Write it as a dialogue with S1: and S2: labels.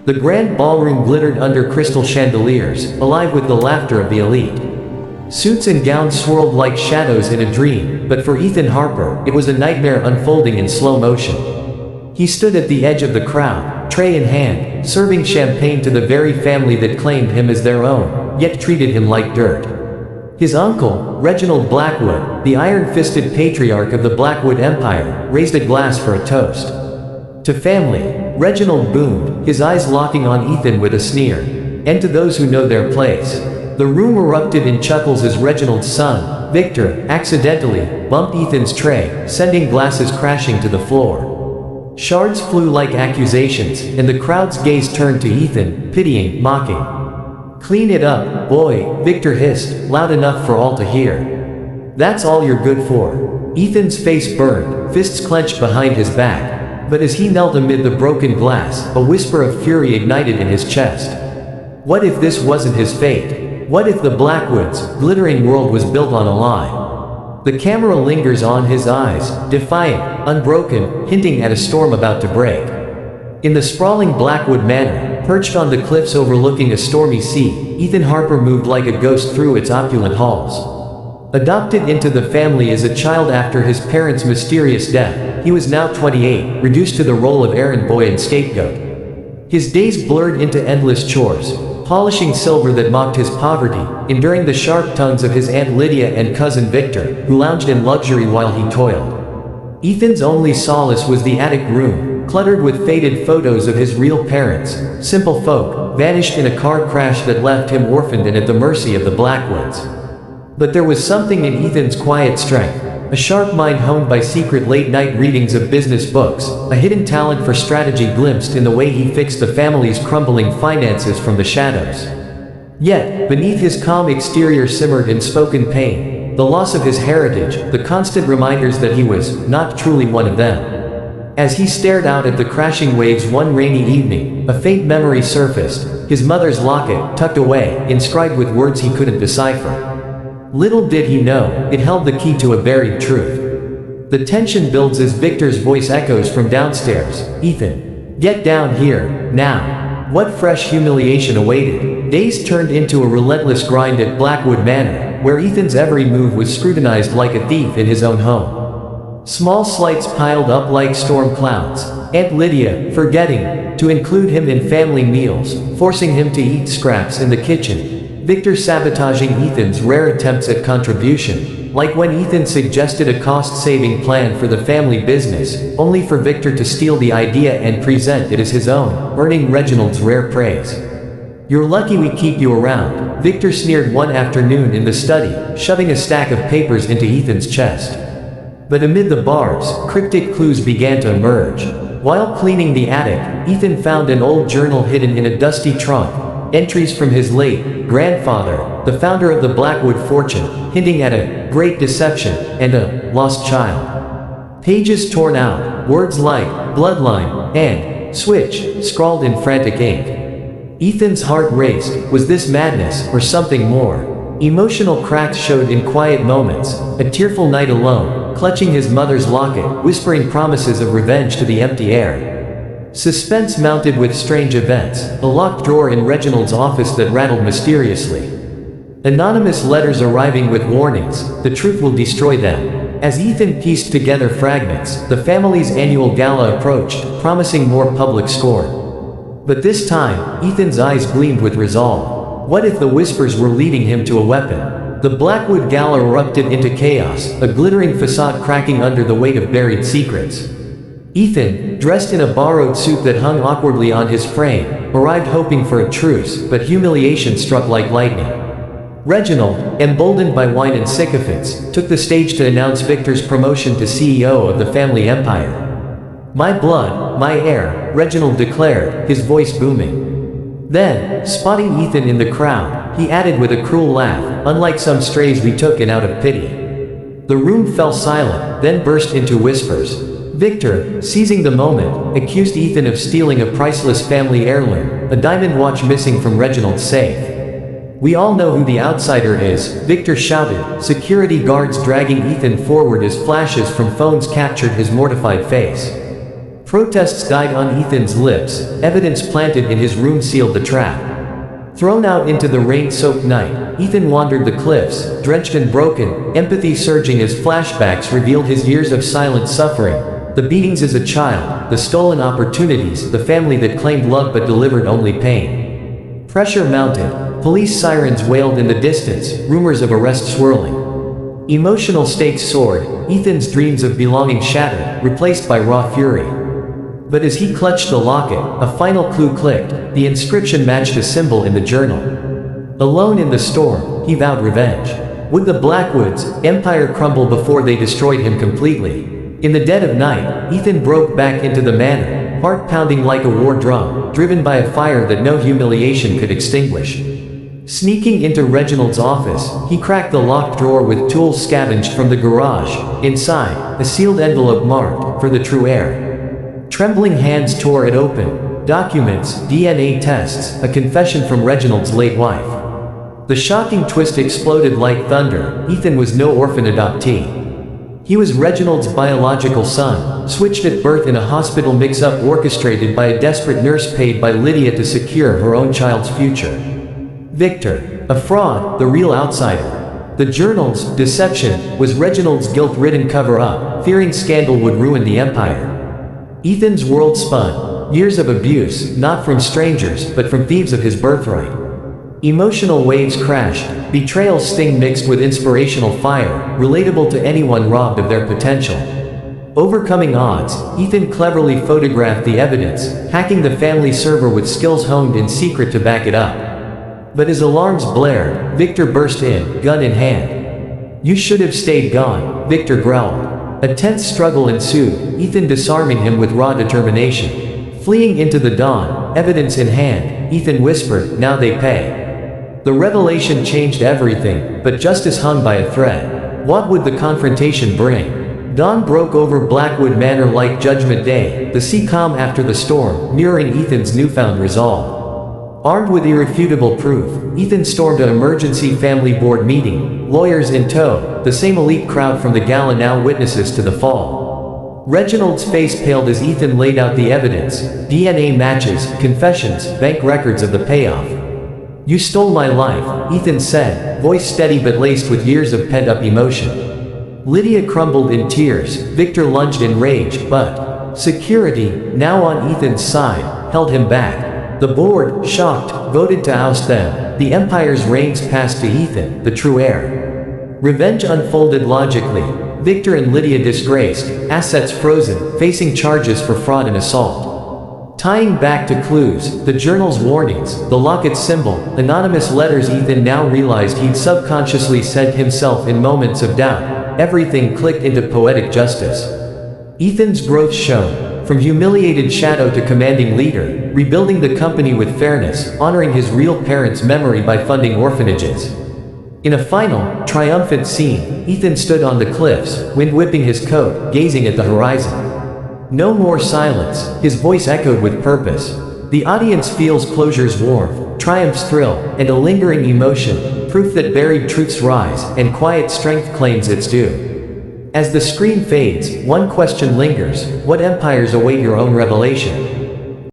S1: The grand ballroom glittered under crystal chandeliers, alive with the laughter of the elite. Suits and gowns swirled like shadows in a dream, but for Ethan Harper, it was a nightmare unfolding in slow motion. He stood at the edge of the crowd, tray in hand, serving champagne to the very family that claimed him as their own, yet treated him like dirt. His uncle, Reginald Blackwood, the iron-fisted patriarch of the Blackwood Empire, raised a glass for a toast. To family, Reginald boomed, his eyes locking on Ethan with a sneer. And to those who know their place. The room erupted in chuckles as Reginald's son, Victor, accidentally bumped Ethan's tray, sending glasses crashing to the floor. Shards flew like accusations, and the crowd's gaze turned to Ethan, pitying, mocking. "Clean it up, boy," Victor hissed, loud enough for all to hear. "That's all you're good for." Ethan's face burned, fists clenched behind his back. But as he knelt amid the broken glass, a whisper of fury ignited in his chest. What if this wasn't his fate? What if the Blackwood's glittering world was built on a lie? The camera lingers on his eyes, defiant, unbroken, hinting at a storm about to break. In the sprawling Blackwood Manor, perched on the cliffs overlooking a stormy sea, Ethan Harper moved like a ghost through its opulent halls. Adopted into the family as a child after his parents' mysterious death, he was now 28, reduced to the role of errand boy and scapegoat. His days blurred into endless chores, polishing silver that mocked his poverty, enduring the sharp tongues of his Aunt Lydia and cousin Victor, who lounged in luxury while he toiled. Ethan's only solace was the attic room, cluttered with faded photos of his real parents, simple folk, vanished in a car crash that left him orphaned and at the mercy of the Blackwoods. But there was something in Ethan's quiet strength, a sharp mind honed by secret late-night readings of business books, a hidden talent for strategy glimpsed in the way he fixed the family's crumbling finances from the shadows. Yet, beneath his calm exterior simmered unspoken pain, the loss of his heritage, the constant reminders that he was not truly one of them. As he stared out at the crashing waves one rainy evening, a faint memory surfaced, his mother's locket, tucked away, inscribed with words he couldn't decipher. Little did he know, it held the key to a buried truth. The tension builds as Victor's voice echoes from downstairs. "Ethan, get down here, now." What fresh humiliation awaited? Days turned into a relentless grind at Blackwood Manor, where Ethan's every move was scrutinized like a thief in his own home. Small slights piled up like storm clouds. Aunt Lydia, forgetting to include him in family meals, forcing him to eat scraps in the kitchen. Victor sabotaging Ethan's rare attempts at contribution, like when Ethan suggested a cost-saving plan for the family business, only for Victor to steal the idea and present it as his own, earning Reginald's rare praise. "You're lucky we keep you around," Victor sneered one afternoon in the study, shoving a stack of papers into Ethan's chest. But amid the bars, cryptic clues began to emerge. While cleaning the attic, Ethan found an old journal hidden in a dusty trunk, entries from his late grandfather, the founder of the Blackwood fortune, hinting at a great deception and a lost child. Pages torn out, words like bloodline and switch scrawled in frantic ink. Ethan's heart raced. Was this madness or something more? Emotional cracks showed in quiet moments, a tearful night alone, clutching his mother's locket, whispering promises of revenge to the empty air. Suspense mounted with strange events, a locked drawer in Reginald's office that rattled mysteriously. Anonymous letters arriving with warnings, the truth will destroy them. As Ethan pieced together fragments, the family's annual gala approached, promising more public scorn. But this time, Ethan's eyes gleamed with resolve. What if the whispers were leading him to a weapon? The Blackwood gala erupted into chaos, a glittering facade cracking under the weight of buried secrets. Ethan, dressed in a borrowed suit that hung awkwardly on his frame, arrived hoping for a truce, but humiliation struck like lightning. Reginald, emboldened by wine and sycophants, took the stage to announce Victor's promotion to CEO of the family empire. "My blood, my heir," Reginald declared, his voice booming. Then, spotting Ethan in the crowd, he added with a cruel laugh, "Unlike some strays we took in out of pity." The room fell silent, then burst into whispers. Victor, seizing the moment, accused Ethan of stealing a priceless family heirloom, a diamond watch missing from Reginald's safe. "We all know who the outsider is," Victor shouted, security guards dragging Ethan forward as flashes from phones captured his mortified face. Protests died on Ethan's lips, evidence planted in his room sealed the trap. Thrown out into the rain-soaked night, Ethan wandered the cliffs, drenched and broken, empathy surging as flashbacks revealed his years of silent suffering. The beatings as a child, the stolen opportunities, the family that claimed love but delivered only pain. Pressure mounted. Police sirens wailed in the distance, rumors of arrest swirling. Emotional stakes soared, Ethan's dreams of belonging shattered, replaced by raw fury. But as he clutched the locket, a final clue clicked. The inscription matched a symbol in the journal. Alone in the storm, he vowed revenge. Would the Blackwood's empire crumble before they destroyed him completely? In the dead of night, Ethan broke back into the manor, heart pounding like a war drum, driven by a fire that no humiliation could extinguish. Sneaking into Reginald's office, he cracked the locked drawer with tools scavenged from the garage. Inside, a sealed envelope marked, "For the true heir." Trembling hands tore it open. Documents, DNA tests, a confession from Reginald's late wife. The shocking twist exploded like thunder. Ethan was no orphan adoptee. He was Reginald's biological son, switched at birth in a hospital mix-up orchestrated by a desperate nurse paid by Lydia to secure her own child's future. Victor, a fraud, the real outsider. The journal's deception was Reginald's guilt-ridden cover-up, fearing scandal would ruin the empire. Ethan's world spun. Years of abuse, not from strangers, but from thieves of his birthright. Emotional waves crashed, betrayal sting mixed with inspirational fire, relatable to anyone robbed of their potential. Overcoming odds, Ethan cleverly photographed the evidence, hacking the family server with skills honed in secret to back it up. But as alarms blared, Victor burst in, gun in hand. "You should have stayed gone," Victor growled. A tense struggle ensued, Ethan disarming him with raw determination. Fleeing into the dawn, evidence in hand, Ethan whispered, "Now they pay." The revelation changed everything, but justice hung by a thread. What would the confrontation bring? Dawn broke over Blackwood Manor like Judgment Day, the sea calm after the storm, mirroring Ethan's newfound resolve. Armed with irrefutable proof, Ethan stormed an emergency family board meeting, lawyers in tow, the same elite crowd from the gala now witnesses to the fall. Reginald's face paled as Ethan laid out the evidence, DNA matches, confessions, bank records of the payoff. "You stole my life," Ethan said, voice steady but laced with years of pent-up emotion. Lydia crumbled in tears, Victor lunged in rage, but security, now on Ethan's side, held him back. The board, shocked, voted to oust them. The Empire's reins passed to Ethan, the true heir. Revenge unfolded logically. Victor and Lydia disgraced, assets frozen, facing charges for fraud and assault. Tying back to clues, the journal's warnings, the locket's symbol, anonymous letters Ethan now realized he'd subconsciously sent himself in moments of doubt, everything clicked into poetic justice. Ethan's growth shone. From humiliated shadow to commanding leader, rebuilding the company with fairness, honoring his real parents' memory by funding orphanages. In a final, triumphant scene, Ethan stood on the cliffs, wind whipping his coat, gazing at the horizon. No more silence, his voice echoed with purpose. The audience feels closure's warmth, triumph's thrill, and a lingering emotion, proof that buried truths rise, and quiet strength claims its due. As the screen fades, one question lingers: what empires await your own revelation?